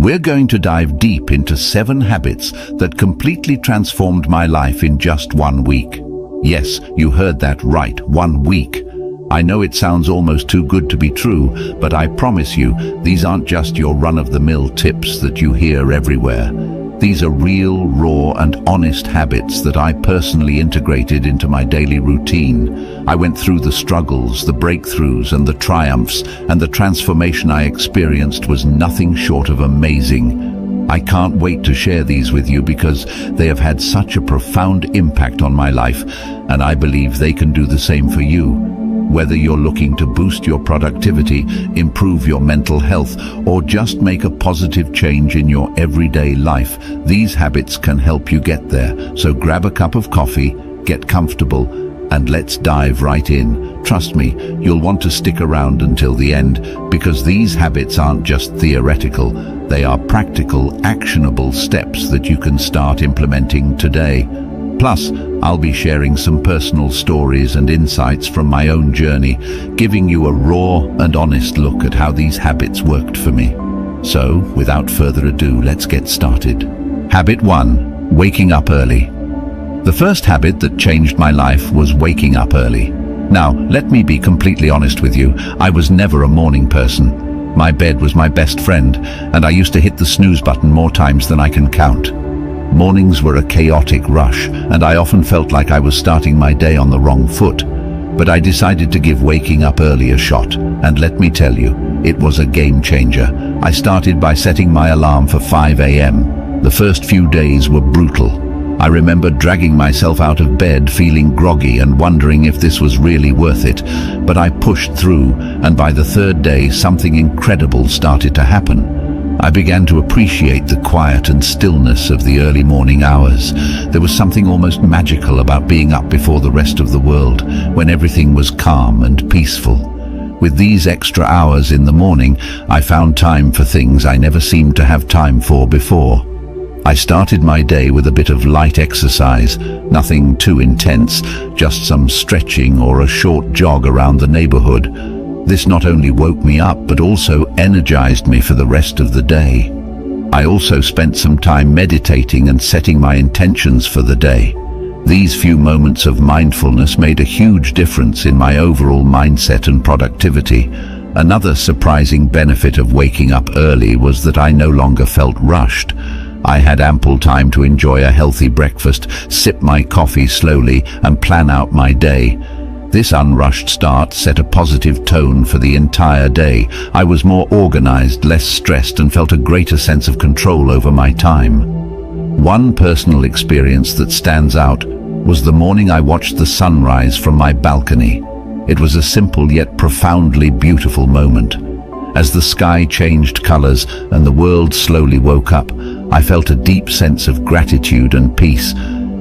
We're going to dive deep into 7 habits that completely transformed my life in just 1 week. Yes, you heard that right, 1 week. I know it sounds almost too good to be true, but I promise you, these aren't just your run-of-the-mill tips that you hear everywhere. These are real, raw and honest habits that I personally integrated into my daily routine. I went through the struggles, the breakthroughs and the triumphs, and the transformation I experienced was nothing short of amazing. I can't wait to share these with you because they have had such a profound impact on my life, and I believe they can do the same for you. Whether you're looking to boost your productivity, improve your mental health, or just make a positive change in your everyday life, these habits can help you get there. So grab a cup of coffee, get comfortable, and let's dive right in. Trust me, you'll want to stick around until the end, because these habits aren't just theoretical. They are practical, actionable steps that you can start implementing today. Plus, I'll be sharing some personal stories and insights from my own journey, giving you a raw and honest look at how these habits worked for me. So, without further ado, let's get started. Habit 1. Waking up early. The first habit that changed my life was waking up early. Now, let me be completely honest with you, I was never a morning person. My bed was my best friend, and I used to hit the snooze button more times than I can count. Mornings were a chaotic rush, and I often felt like I was starting my day on the wrong foot. But I decided to give waking up early a shot, and let me tell you, it was a game changer. I started by setting my alarm for 5 a.m. The first few days were brutal. I remember dragging myself out of bed feeling groggy and wondering if this was really worth it. But I pushed through, and by the 3rd day, something incredible started to happen. I began to appreciate the quiet and stillness of the early morning hours. There was something almost magical about being up before the rest of the world, when everything was calm and peaceful. With these extra hours in the morning, I found time for things I never seemed to have time for before. I started my day with a bit of light exercise, nothing too intense, just some stretching or a short jog around the neighborhood. This not only woke me up, but also energized me for the rest of the day. I also spent some time meditating and setting my intentions for the day. These few moments of mindfulness made a huge difference in my overall mindset and productivity. Another surprising benefit of waking up early was that I no longer felt rushed. I had ample time to enjoy a healthy breakfast, sip my coffee slowly, and plan out my day. This unrushed start set a positive tone for the entire day. I was more organized, less stressed, and felt a greater sense of control over my time. One personal experience that stands out was the morning I watched the sunrise from my balcony. It was a simple yet profoundly beautiful moment. As the sky changed colors and the world slowly woke up, I felt a deep sense of gratitude and peace.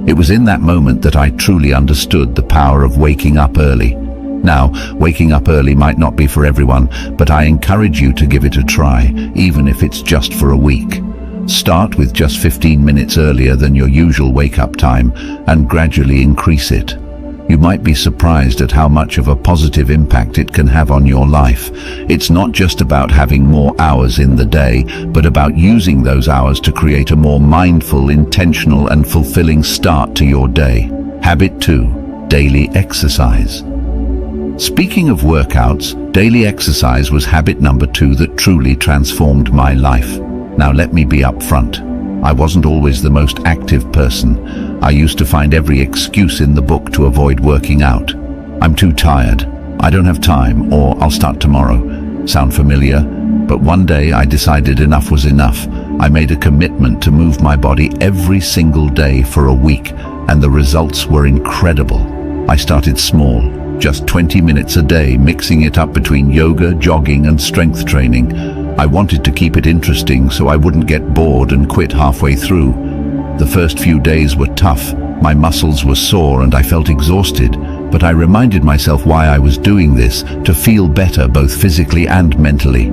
It was in that moment that I truly understood the power of waking up early. Now, waking up early might not be for everyone, but I encourage you to give it a try, even if it's just for a week. Start with just 15 minutes earlier than your usual wake-up time and gradually increase it. You might be surprised at how much of a positive impact it can have on your life. It's not just about having more hours in the day, but about using those hours to create a more mindful, intentional, and fulfilling start to your day. Habit 2. Daily exercise. Speaking of workouts, daily exercise was habit number 2 that truly transformed my life. Now let me be upfront. I wasn't always the most active person. I used to find every excuse in the book to avoid working out. I'm too tired, I don't have time, or I'll start tomorrow. Sound familiar? But one day I decided enough was enough. I made a commitment to move my body every single day for a week, and the results were incredible. I started small, just 20 minutes a day, mixing it up between yoga, jogging, and strength training. I wanted to keep it interesting so I wouldn't get bored and quit halfway through. The first few days were tough. My muscles were sore and I felt exhausted, but I reminded myself why I was doing this, to feel better both physically and mentally.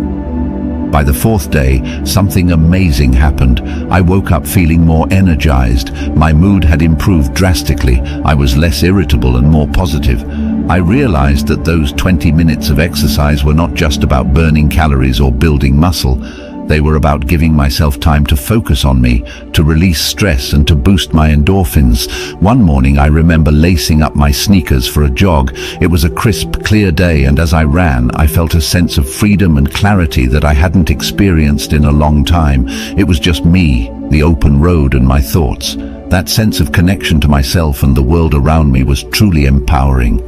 By the 4th day, something amazing happened. I woke up feeling more energized. My mood had improved drastically. I was less irritable and more positive. I realized that those 20 minutes of exercise were not just about burning calories or building muscle. They were about giving myself time to focus on me, to release stress and to boost my endorphins. One morning I remember lacing up my sneakers for a jog. It was a crisp, clear day, and as I ran, I felt a sense of freedom and clarity that I hadn't experienced in a long time. It was just me, the open road, and my thoughts. That sense of connection to myself and the world around me was truly empowering.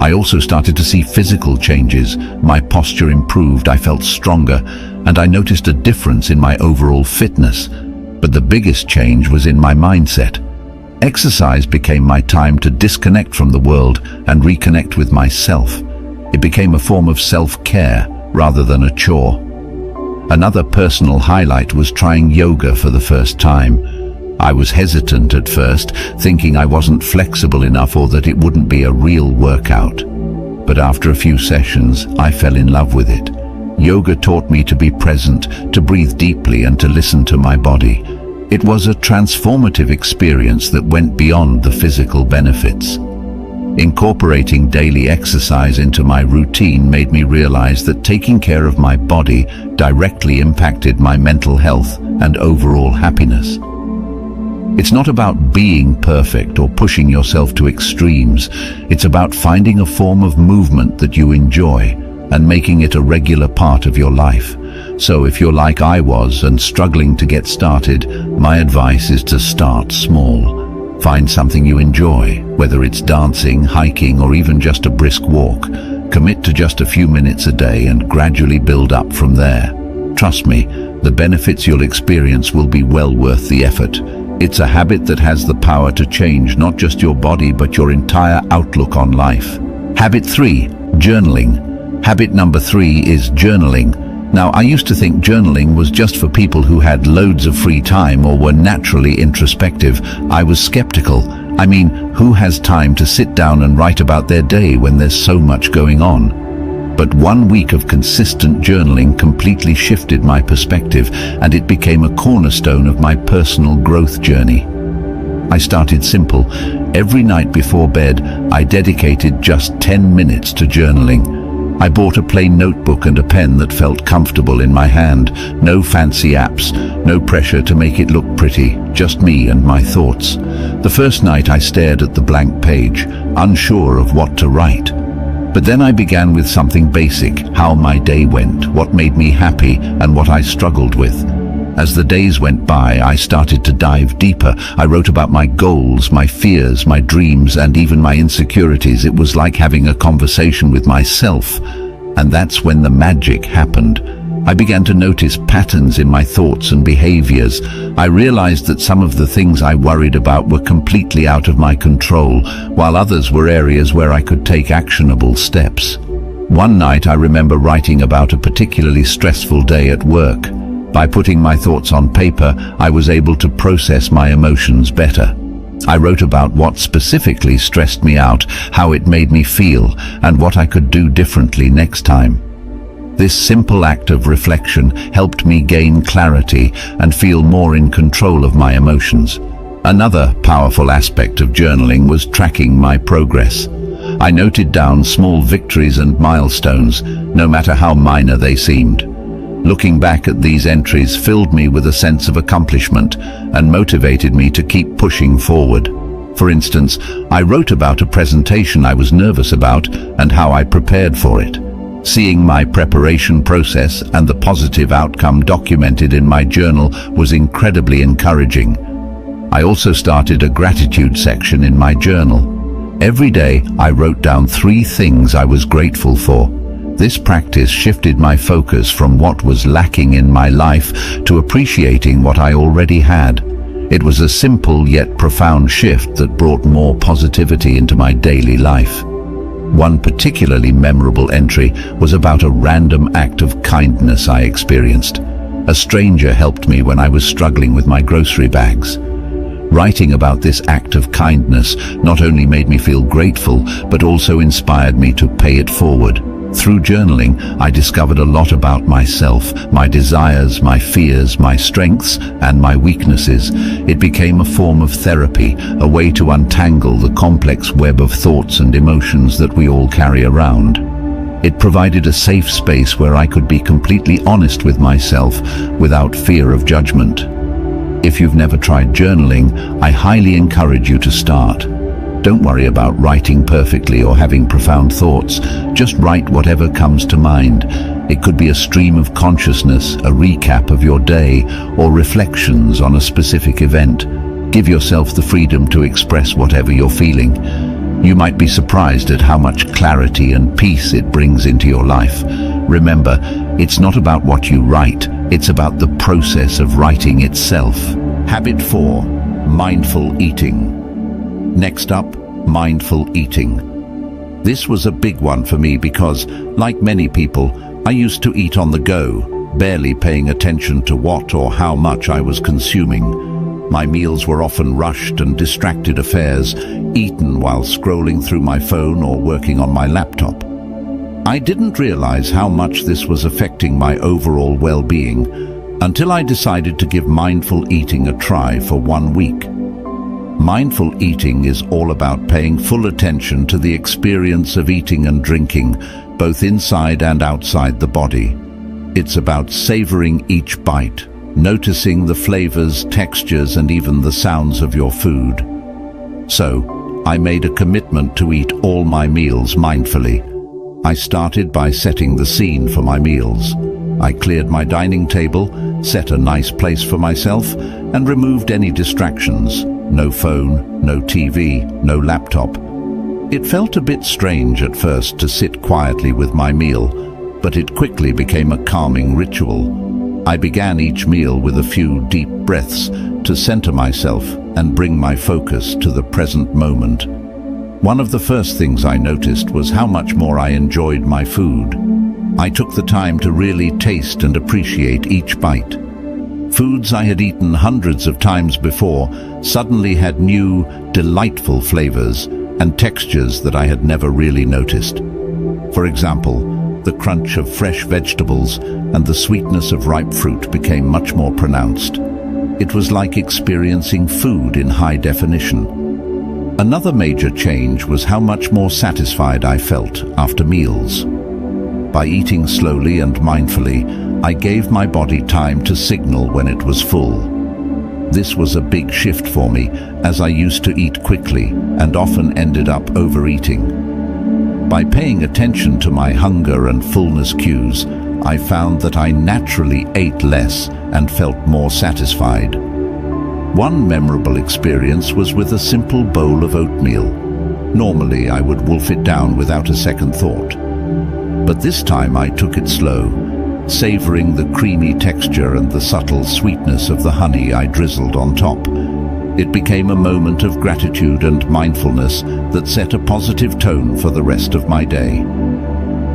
I also started to see physical changes. My posture improved, I felt stronger, and I noticed a difference in my overall fitness. But the biggest change was in my mindset. Exercise became my time to disconnect from the world and reconnect with myself. It became a form of self-care rather than a chore. Another personal highlight was trying yoga for the first time. I was hesitant at first, thinking I wasn't flexible enough or that it wouldn't be a real workout. But after a few sessions, I fell in love with it. Yoga taught me to be present, to breathe deeply, and to listen to my body. It was a transformative experience that went beyond the physical benefits. Incorporating daily exercise into my routine made me realize that taking care of my body directly impacted my mental health and overall happiness. It's not about being perfect or pushing yourself to extremes. It's about finding a form of movement that you enjoy and making it a regular part of your life. So if you're like I was and struggling to get started, my advice is to start small. Find something you enjoy, whether it's dancing, hiking, or even just a brisk walk. Commit to just a few minutes a day and gradually build up from there. Trust me, the benefits you'll experience will be well worth the effort. It's a habit that has the power to change not just your body but your entire outlook on life. Habit 3, journaling. Habit number 3 is journaling. Now, I used to think journaling was just for people who had loads of free time or were naturally introspective. I was skeptical. I mean, who has time to sit down and write about their day when there's so much going on? But 1 week of consistent journaling completely shifted my perspective, and it became a cornerstone of my personal growth journey. I started simple. Every night before bed, I dedicated just 10 minutes to journaling. I bought a plain notebook and a pen that felt comfortable in my hand. No fancy apps, no pressure to make it look pretty, just me and my thoughts. The first night I stared at the blank page, unsure of what to write. But then I began with something basic: how my day went, what made me happy, and what I struggled with. As the days went by, I started to dive deeper. I wrote about my goals, my fears, my dreams, and even my insecurities. It was like having a conversation with myself. And that's when the magic happened. I began to notice patterns in my thoughts and behaviors. I realized that some of the things I worried about were completely out of my control, while others were areas where I could take actionable steps. One night I remember writing about a particularly stressful day at work. By putting my thoughts on paper, I was able to process my emotions better. I wrote about what specifically stressed me out, how it made me feel, and what I could do differently next time. This simple act of reflection helped me gain clarity and feel more in control of my emotions. Another powerful aspect of journaling was tracking my progress. I noted down small victories and milestones, no matter how minor they seemed. Looking back at these entries filled me with a sense of accomplishment and motivated me to keep pushing forward. For instance, I wrote about a presentation I was nervous about and how I prepared for it. Seeing my preparation process and the positive outcome documented in my journal was incredibly encouraging. I also started a gratitude section in my journal. Every day, I wrote down 3 things I was grateful for. This practice shifted my focus from what was lacking in my life to appreciating what I already had. It was a simple yet profound shift that brought more positivity into my daily life. One particularly memorable entry was about a random act of kindness I experienced. A stranger helped me when I was struggling with my grocery bags. Writing about this act of kindness not only made me feel grateful, but also inspired me to pay it forward. Through journaling, I discovered a lot about myself, my desires, my fears, my strengths, and my weaknesses. It became a form of therapy, a way to untangle the complex web of thoughts and emotions that we all carry around. It provided a safe space where I could be completely honest with myself without fear of judgment. If you've never tried journaling, I highly encourage you to start. Don't worry about writing perfectly or having profound thoughts. Just write whatever comes to mind. It could be a stream of consciousness, a recap of your day, or reflections on a specific event. Give yourself the freedom to express whatever you're feeling. You might be surprised at how much clarity and peace it brings into your life. Remember, it's not about what you write, it's about the process of writing itself. Habit 4. Mindful eating. Next up, mindful eating. This was a big one for me because, like many people, I used to eat on the go, barely paying attention to what or how much I was consuming. My meals were often rushed and distracted affairs, eaten while scrolling through my phone or working on my laptop. I didn't realize how much this was affecting my overall well-being until I decided to give mindful eating a try for 1 week. Mindful eating is all about paying full attention to the experience of eating and drinking, both inside and outside the body. It's about savoring each bite, noticing the flavors, textures, and even the sounds of your food. So, I made a commitment to eat all my meals mindfully. I started by setting the scene for my meals. I cleared my dining table, set a nice place for myself, and removed any distractions. No phone, no TV, no laptop. It felt a bit strange at first to sit quietly with my meal, but it quickly became a calming ritual. I began each meal with a few deep breaths to center myself and bring my focus to the present moment. One of the first things I noticed was how much more I enjoyed my food. I took the time to really taste and appreciate each bite. Foods I had eaten hundreds of times before suddenly had new, delightful flavors and textures that I had never really noticed. For example, the crunch of fresh vegetables and the sweetness of ripe fruit became much more pronounced. It was like experiencing food in high definition. Another major change was how much more satisfied I felt after meals. By eating slowly and mindfully, I gave my body time to signal when it was full. This was a big shift for me, as I used to eat quickly and often ended up overeating. By paying attention to my hunger and fullness cues, I found that I naturally ate less and felt more satisfied. One memorable experience was with a simple bowl of oatmeal. Normally, I would wolf it down without a second thought. But this time I took it slow, savoring the creamy texture and the subtle sweetness of the honey I drizzled on top. It became a moment of gratitude and mindfulness that set a positive tone for the rest of my day.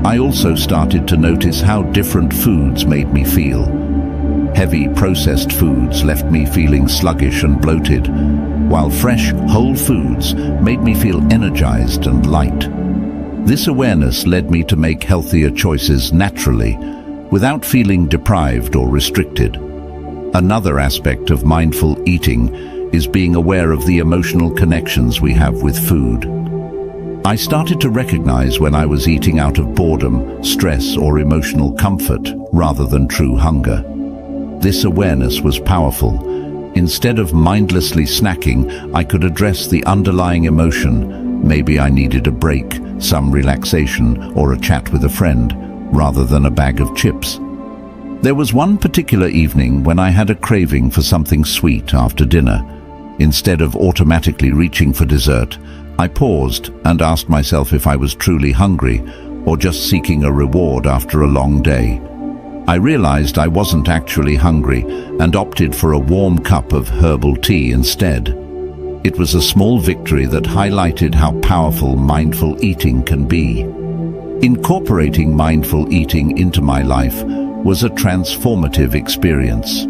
I also started to notice how different foods made me feel. Heavy processed foods left me feeling sluggish and bloated, while fresh, whole foods made me feel energized and light. This awareness led me to make healthier choices naturally, without feeling deprived or restricted. Another aspect of mindful eating is being aware of the emotional connections we have with food. I started to recognize when I was eating out of boredom, stress, or emotional comfort rather than true hunger. This awareness was powerful. Instead of mindlessly snacking, I could address the underlying emotion. Maybe I needed a break, some relaxation, or a chat with a friend, rather than a bag of chips. There was one particular evening when I had a craving for something sweet after dinner. Instead of automatically reaching for dessert, I paused and asked myself if I was truly hungry or just seeking a reward after a long day. I realized I wasn't actually hungry and opted for a warm cup of herbal tea instead. It was a small victory that highlighted how powerful mindful eating can be. Incorporating mindful eating into my life was a transformative experience.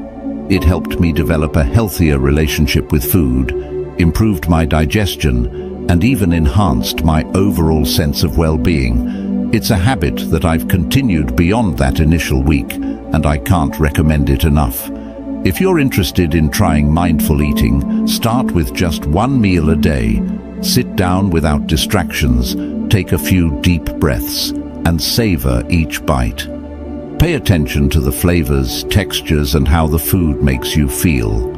It helped me develop a healthier relationship with food, improved my digestion, and even enhanced my overall sense of well-being. It's a habit that I've continued beyond that initial week, and I can't recommend it enough. If you're interested in trying mindful eating, start with just one meal a day. Sit down without distractions, take a few deep breaths, and savor each bite. Pay attention to the flavors, textures, and how the food makes you feel.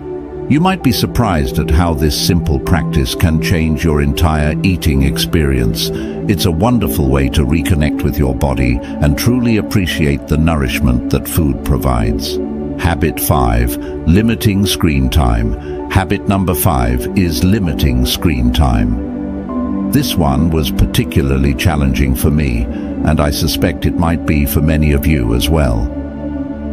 You might be surprised at how this simple practice can change your entire eating experience. It's a wonderful way to reconnect with your body and truly appreciate the nourishment that food provides. Habit 5. Limiting screen time. Habit number 5 is limiting screen time. This one was particularly challenging for me, and I suspect it might be for many of you as well.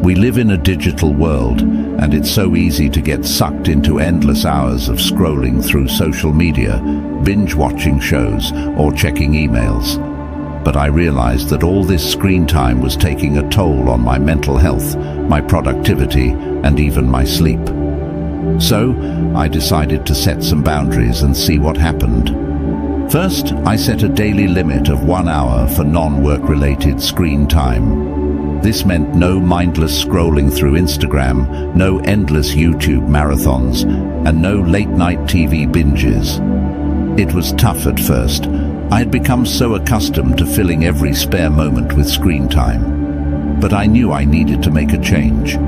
We live in a digital world, and it's so easy to get sucked into endless hours of scrolling through social media, binge-watching shows, or checking emails. But I realized that all this screen time was taking a toll on my mental health, my productivity, and even my sleep. So, I decided to set some boundaries and see what happened. First, I set a daily limit of 1 hour for non-work-related screen time. This meant no mindless scrolling through Instagram, no endless YouTube marathons, and no late-night TV binges. It was tough at first. I had become so accustomed to filling every spare moment with screen time. But I knew I needed to make a change.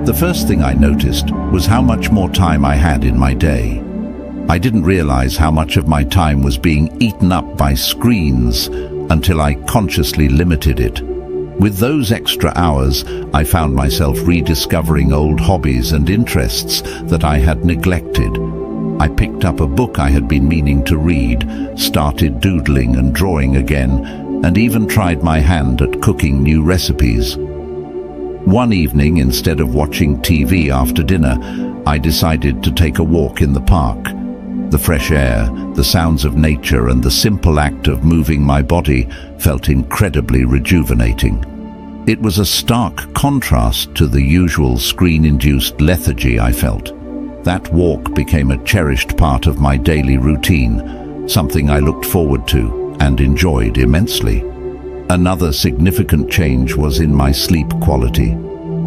The first thing I noticed was how much more time I had in my day. I didn't realize how much of my time was being eaten up by screens until I consciously limited it. With those extra hours, I found myself rediscovering old hobbies and interests that I had neglected. I picked up a book I had been meaning to read, started doodling and drawing again, and even tried my hand at cooking new recipes. One evening, instead of watching TV after dinner, I decided to take a walk in the park. The fresh air, the sounds of nature, and the simple act of moving my body felt incredibly rejuvenating. It was a stark contrast to the usual screen-induced lethargy I felt. That walk became a cherished part of my daily routine, something I looked forward to and enjoyed immensely. Another significant change was in my sleep quality.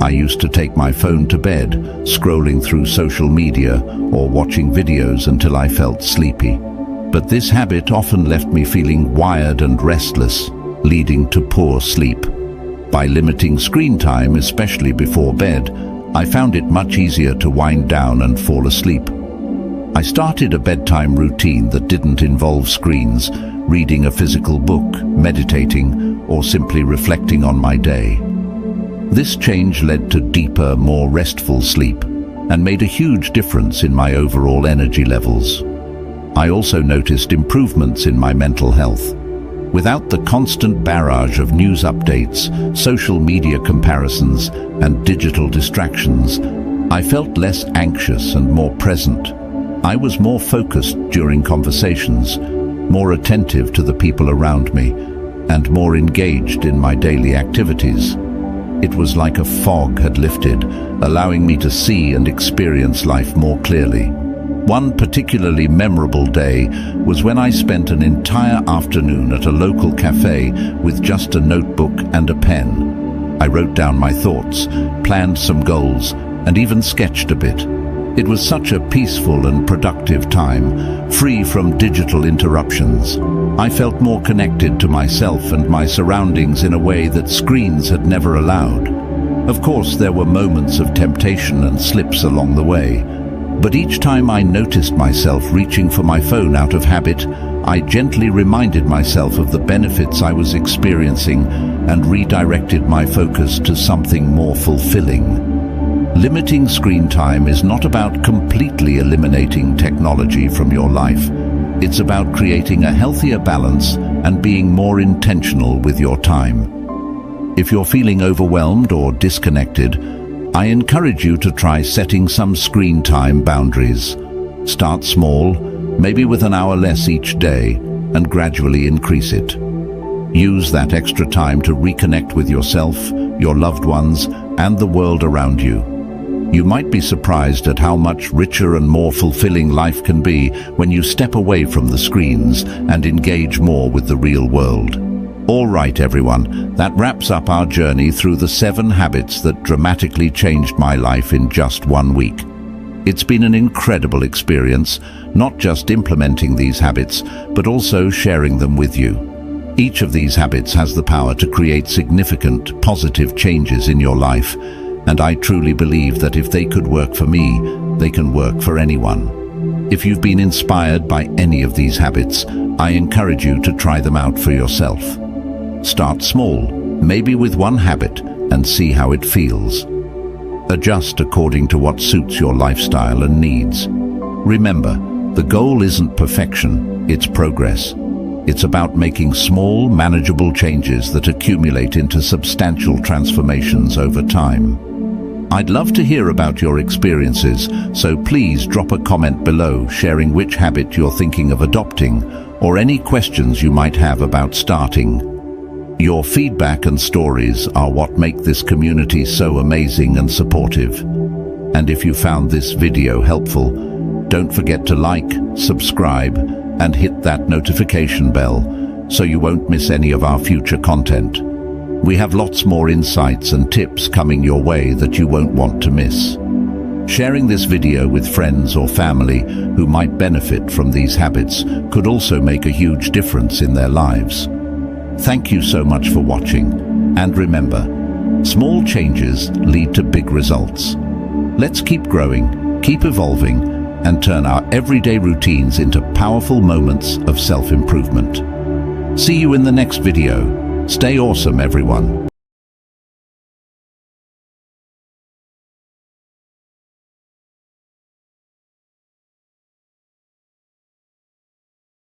I used to take my phone to bed, scrolling through social media or watching videos until I felt sleepy. But this habit often left me feeling wired and restless, leading to poor sleep. By limiting screen time, especially before bed, I found it much easier to wind down and fall asleep. I started a bedtime routine that didn't involve screens, reading a physical book, meditating, or simply reflecting on my day. This change led to deeper, more restful sleep and made a huge difference in my overall energy levels. I also noticed improvements in my mental health. Without the constant barrage of news updates, social media comparisons, and digital distractions, I felt less anxious and more present. I was more focused during conversations, more attentive to the people around me, and more engaged in my daily activities. It was like a fog had lifted, allowing me to see and experience life more clearly. One particularly memorable day was when I spent an entire afternoon at a local cafe with just a notebook and a pen. I wrote down my thoughts, planned some goals, and even sketched a bit. It was such a peaceful and productive time, free from digital interruptions. I felt more connected to myself and my surroundings in a way that screens had never allowed. Of course, there were moments of temptation and slips along the way, but each time I noticed myself reaching for my phone out of habit, I gently reminded myself of the benefits I was experiencing and redirected my focus to something more fulfilling. Limiting screen time is not about completely eliminating technology from your life. It's about creating a healthier balance and being more intentional with your time. If you're feeling overwhelmed or disconnected, I encourage you to try setting some screen time boundaries. Start small, maybe with an hour less each day, and gradually increase it. Use that extra time to reconnect with yourself, your loved ones, and the world around you. You might be surprised at how much richer and more fulfilling life can be when you step away from the screens and engage more with the real world. All right, everyone, that wraps up our journey through the 7 habits that dramatically changed my life in just 1 week. It's been an incredible experience, not just implementing these habits, but also sharing them with you. Each of these habits has the power to create significant, positive changes in your life, and I truly believe that if they could work for me, they can work for anyone. If you've been inspired by any of these habits, I encourage you to try them out for yourself. Start small, maybe with one habit, and see how it feels. Adjust according to what suits your lifestyle and needs. Remember, the goal isn't perfection, it's progress. It's about making small, manageable changes that accumulate into substantial transformations over time. I'd love to hear about your experiences, so please drop a comment below sharing which habit you're thinking of adopting or any questions you might have about starting. Your feedback and stories are what make this community so amazing and supportive. And if you found this video helpful, don't forget to like, subscribe, and hit that notification bell so you won't miss any of our future content. We have lots more insights and tips coming your way that you won't want to miss. Sharing this video with friends or family who might benefit from these habits could also make a huge difference in their lives. Thank you so much for watching, and remember, small changes lead to big results. Let's keep growing, keep evolving, and turn our everyday routines into powerful moments of self-improvement. See you in the next video. Stay awesome, everyone.